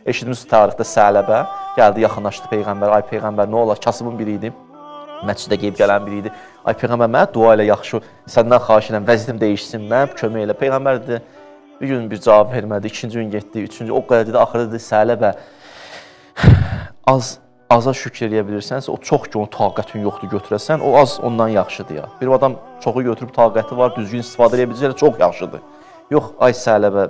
Eşitdiyimiz tarixdə Sələbə gəldi, yaxınlaşdı Peyğəmbər. Ay Peyğəmbər, nə olar? Kasıbın biri idi. Məscidə gedib gələn biri idi. Ay Peyğəmbər, mənə dua elə yaxşı, səndən xahiş edirəm, vəziyyətim dəyişsin, mənə kömək elə. Peyğəmbər dedi, bir gün bir cavab vermədi, ikinci gün getdi, üçüncü, o qədər dedi, axırda dedi, Sələbə, aza şükür eləyə bilirsənsə, o çox ki, onun taqətin yoxdur götürəsən, o az ondan yaxşıdır ya. Bir adam çoxu götürüb taqəti var, düzgün istifadə eləyə biləcək, çox yaxşıdır. Yox, ay Sələbə,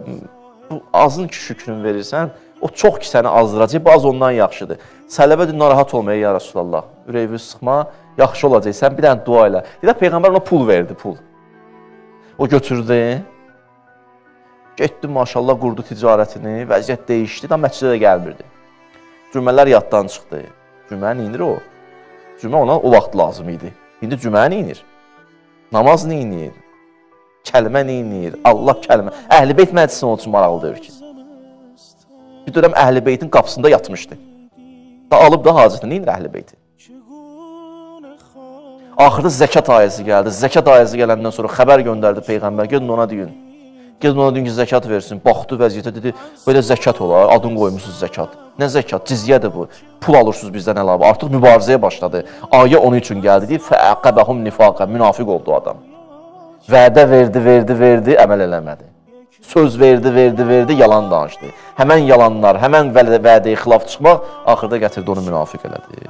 bu azın ki şükrünü verirsən, o çox ki səni azdıracaq, bu az ondan yaxşıdır. Sələbə dedi, narahat olmaya ya Rasulallah, ürəyini sıxma, yaxşı olacaq, sən bir dənə dua elə. Dedə Peyğəmbər ona pul verdi, pul. O götürdü, getdi maşallah, qurdu ticarətini, vəziyyət dəyişdi, da məscidə də gəlmirdi. Cümələr yaddan çıxdı. Cümə neyinir o? Cümə ona o vaxt lazım idi. İndi cümə neyinir? Namaz neyinir? Kəlmə neyinir? Allah kəlmə. Əhl-i Beyt məclisi onun üçün maraqlıdır ki. Bir dönəm Əhl-i Beytin qapısında yatmışdı. Da alıb da hacətini neyinir Əhl-i Beyti? Axırda zəkat ayəsi gəldi. Zəkat ayəsi gələndən sonra xəbər göndərdi Peyğəmbər. Gedin ona deyin. Gedin ona deyin ki, zəkat versin. Baxdı vəziyyətə, dedi, belə zəkat olar, adın qoymusunuz zəkat. Nə zəkat? Cizyədir bu. Pul alırsınız bizdən əlavə. Artıq mübarizəyə başladı. Ayə onun üçün gəldi, deyib, fəəqəbəhum nifaqə, münafiq oldu adam. Vədə verdi, əməl eləmədi. Söz verdi, yalan danışdı. Həmən yalanlar, həmən vədəyə xilaf çıxmaq axırda gətirdi onu münafiq elədi.